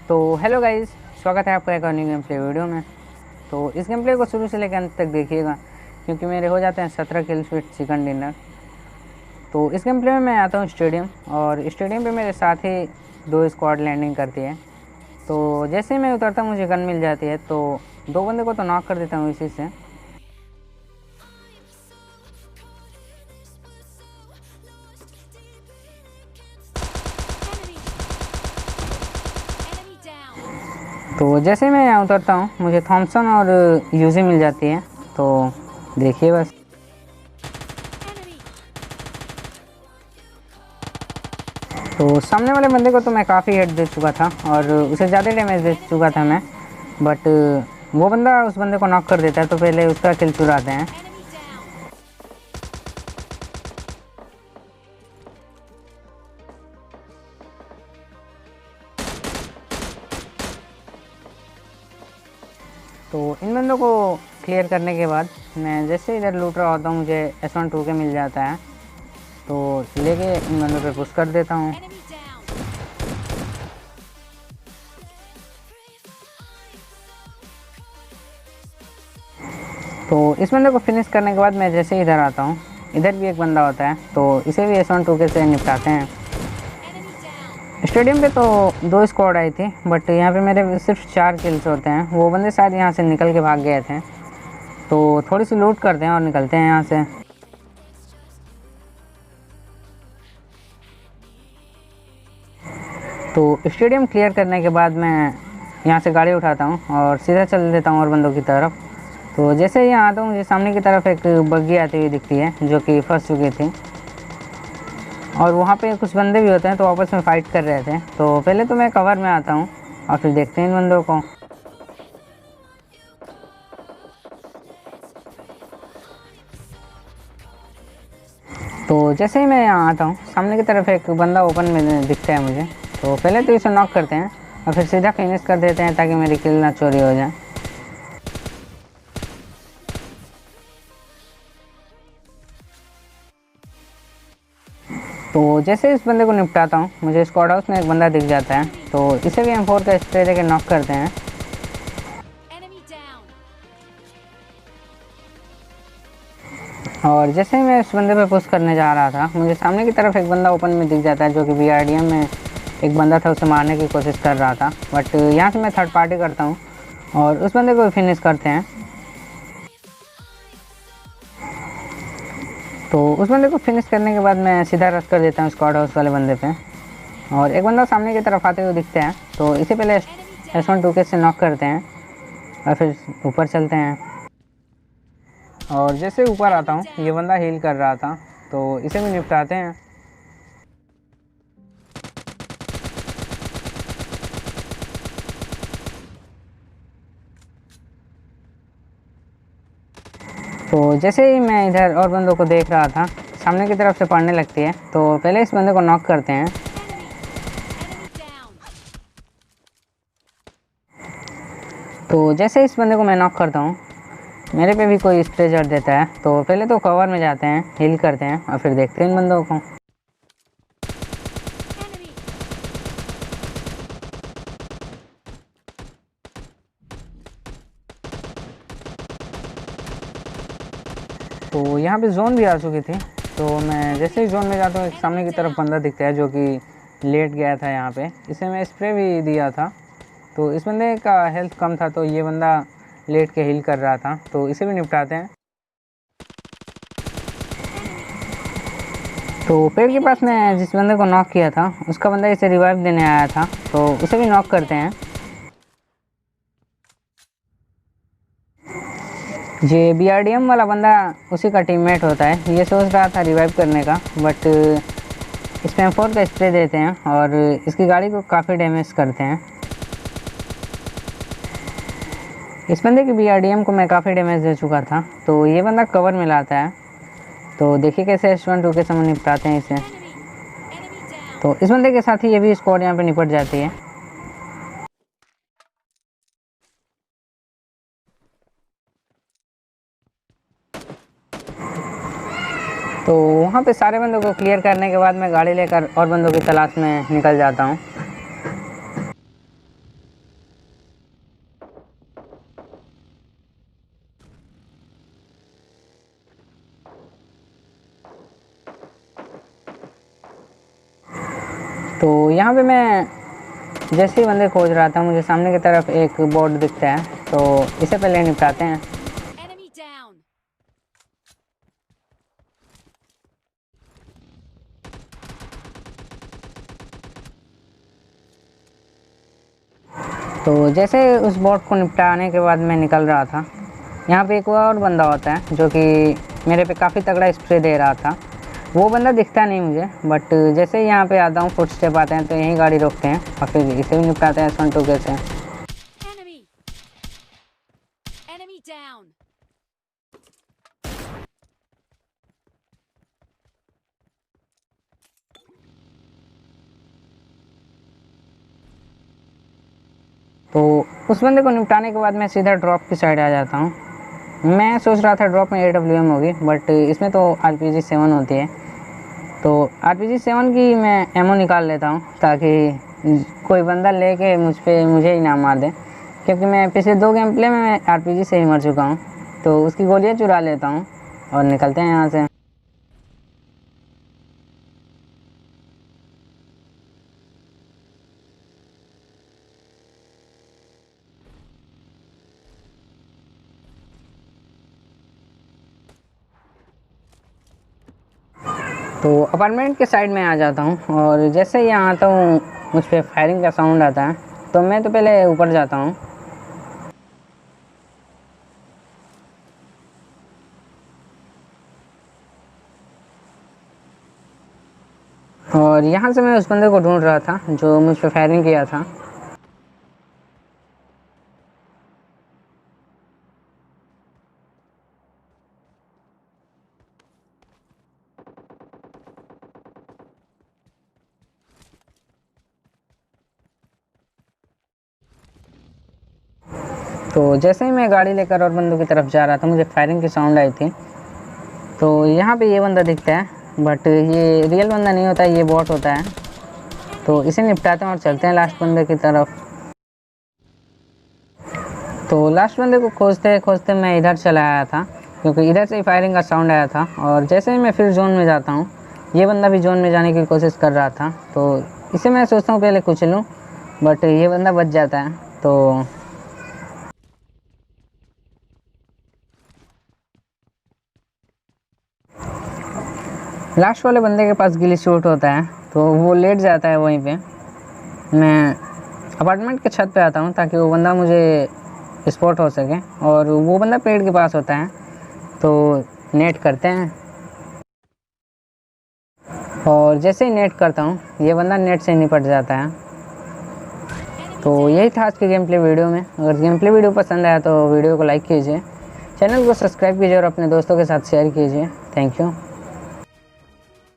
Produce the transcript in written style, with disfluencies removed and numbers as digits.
तो hello guys, स्वागत है आपका एक और न्यू गेम प्ले वीडियो में। तो इस गेम प्ले को शुरू से लेकर अंत तक देखिएगा, क्योंकि मेरे हो जाते हैं 17 किल्स विद चिकन डिनर। तो इस गेम प्ले में मैं आता हूँ स्टेडियम, और स्टेडियम पे मेरे साथ ही 2 स्क्वाड लैंडिंग करती है। तो जैसे ही मैं उतरता हूँ मुझे गन मिल जाती है, तो 2 बंदे को तो नॉक कर देता हूँ इसी से। तो जैसे मैं यहाँ उतरता हूँ मुझे थॉमसन और यूजी मिल जाती है। तो देखिए बस। तो सामने वाले बंदे को तो मैं काफ़ी हिट दे चुका था और उसे ज़्यादा डैमेज दे चुका था मैं, बट वो बंदा उस बंदे को नॉक कर देता है, तो पहले उसका किल चुराते हैं। तो इन बंदों को क्लियर करने के बाद मैं जैसे इधर लूट रहा होता हूँ मुझे S1-2K मिल जाता है, तो लेके इन बंदों पे पुश कर देता हूँ। तो इस बंदे को फिनिश करने के बाद मैं जैसे इधर आता हूँ, इधर भी एक बंदा होता है, तो इसे भी S1-2K से निपटाते हैं। स्टेडियम पे तो 2 स्क्वाड आई थी, बट यहाँ पे मेरे सिर्फ 4 किल्स होते हैं। वो बंदे शायद यहाँ से निकल के भाग गए थे, तो थोड़ी सी लूट करते हैं और निकलते हैं यहाँ से। तो स्टेडियम क्लियर करने के बाद मैं यहाँ से गाड़ी उठाता हूँ और सीधा चल देता हूँ और बंदों की तरफ। तो जैसे ही यहाँ आता हूँ मुझे सामने की तरफ एक बग्गी आती हुई दिखती है जो कि फंस चुकी थी, और वहाँ पे कुछ बंदे भी होते हैं तो आपस में फ़ाइट कर रहे थे। तो पहले तो मैं कवर में आता हूँ और फिर देखते हैं इन बंदों को। तो जैसे ही मैं यहाँ आता हूँ सामने की तरफ एक बंदा ओपन में दिखता है मुझे, तो पहले तो इसे नॉक करते हैं और फिर सीधा फिनिश कर देते हैं ताकि मेरी किल ना चोरी हो जाए। तो जैसे इस बंदे को निपटाता हूँ मुझे स्क्वाड हाउस में एक बंदा दिख जाता है, तो इसे भी M4 का स्प्रे देके नॉक करते हैं। और जैसे ही मैं इस बंदे पे पुश करने जा रहा था मुझे सामने की तरफ एक बंदा ओपन में दिख जाता है, जो कि BRDM में एक बंदा था, उसे मारने की कोशिश कर रहा था। बट यहाँ से मैं थर्ड पार्टी करता हूँ और उस बंदे को फिनिश करते हैं। तो उस बंदे को फिनिश करने के बाद मैं सीधा रश कर देता हूँ स्क्वाड हाउस वाले बंदे पे, और एक बंदा सामने की तरफ आते हुए दिखते हैं, तो इसे पहले S1-2K से नॉक करते हैं और फिर ऊपर चलते हैं। और जैसे ऊपर आता हूँ ये बंदा हील कर रहा था, तो इसे भी निपटाते हैं। तो जैसे ही मैं इधर और बंदों को देख रहा था सामने की तरफ से पड़ने लगती है, तो पहले इस बंदे को नॉक करते हैं। तो जैसे इस बंदे को मैं नॉक करता हूँ मेरे पे भी कोई स्प्रे जड़ देता है, तो पहले तो कवर में जाते हैं, हील करते हैं और फिर देखते हैं इन बंदों को। तो यहाँ पे जोन भी आ चुकी थी, तो मैं जैसे ही जोन में जाता हूँ एक सामने की तरफ बंदा दिखता है जो कि लेट गया था यहाँ पे। इसे मैं स्प्रे भी दिया था, तो इस बंदे का हेल्थ कम था, तो ये बंदा लेट के हील कर रहा था, तो इसे भी निपटाते हैं। तो पेड़ के पास मैं जिस बंदे को नॉक किया था उसका बंदा इसे रिवाइव देने आया था, तो उसे भी नॉक करते हैं। ये BRDM वाला बंदा उसी का टीममेट होता है, ये सोच रहा था रिवाइव करने का, बट इसमें M4 का स्प्रे देते हैं और इसकी गाड़ी को काफ़ी डैमेज करते हैं। इस बंदे की BRDM को मैं काफ़ी डैमेज दे चुका था, तो ये बंदा कवर में लाता है, तो देखिए कैसे S1-2K से निपटाते हैं इसे। तो इस बंदे के साथ ही ये भी स्क्वाड यहाँ पे निपट जाती है। तो वहाँ पे सारे बंदों को क्लियर करने के बाद मैं गाड़ी लेकर और बंदों की तलाश में निकल जाता हूँ। तो यहाँ पे मैं जैसे ही बंदे खोज रहा था, मुझे सामने की तरफ एक बोर्ड दिखता है, तो इसे पहले निपटाते हैं। Enemy down. तो जैसे उस बोर्ड को निपटाने के बाद मैं निकल रहा था, यहाँ पे एक और बंदा होता है जो कि मेरे पे काफ़ी तगड़ा स्प्रे दे रहा था। वो बंदा दिखता नहीं मुझे, बट जैसे ही यहाँ पे आता हूँ, फुटस्टेप आते हैं, तो यहीं गाड़ी रोकते हैं और फिर इसे भी निपटाते हैं S12 के से। Enemy. Enemy down. तो उस बंदे को निपटाने के बाद मैं सीधा ड्रॉप की साइड आ जाता हूँ। मैं सोच रहा था ड्रॉप में AWM होगी, बट इसमें तो RPG 7 होती है। तो RPG 7 की मैं एमओ निकाल लेता हूँ ताकि कोई बंदा लेके मुझे ही ना मार दे, क्योंकि मैं पिछले 2 गेम प्ले में मैं RPG से ही मर चुका हूँ। तो उसकी गोलियाँ चुरा लेता हूँ और निकलते हैं यहाँ से। तो अपार्टमेंट के साइड में आ जाता हूँ और जैसे ही यहाँ आता हूँ, मुझ पर फायरिंग का साउंड आता है। तो मैं तो पहले ऊपर जाता हूँ। और यहाँ से मैं उस बंदे को ढूंढ रहा था जो मुझ पर फायरिंग किया था। तो जैसे ही मैं गाड़ी लेकर और बंदों की तरफ जा रहा था, मुझे फायरिंग की साउंड आई थी। तो यहाँ पे ये बंदा दिखता है, बट ये रियल बंदा नहीं होता, ये बॉट होता है। तो इसे निपटाते हैं और चलते हैं लास्ट बंदे की तरफ। तो लास्ट बंदे को खोजते खोजते मैं इधर चला आया था, क्योंकि इधर से ही फायरिंग का साउंड आया था। और जैसे ही मैं फिर जोन में जाता हूँ, ये बंदा भी जोन में जाने की कोशिश कर रहा था। तो इसे मैं सोचता हूँ पहले कुछ लूँ, बट ये बंदा बच जाता है। तो लास्ट वाले बंदे के पास गिली शूट होता है, तो वो लेट जाता है वहीं पे। मैं अपार्टमेंट के छत पे आता हूँ ताकि वो बंदा मुझे स्पॉट हो सके, और वो बंदा पेड़ के पास होता है। तो नेट करते हैं, और जैसे ही नेट करता हूँ, ये बंदा नेट से निपट जाता है। तो यही था आज के गेम प्ले वीडियो में। अगर गेम प्ले वीडियो पसंद आया तो वीडियो को लाइक कीजिए, चैनल को सब्सक्राइब कीजिए और अपने दोस्तों के साथ शेयर कीजिए। Thank you.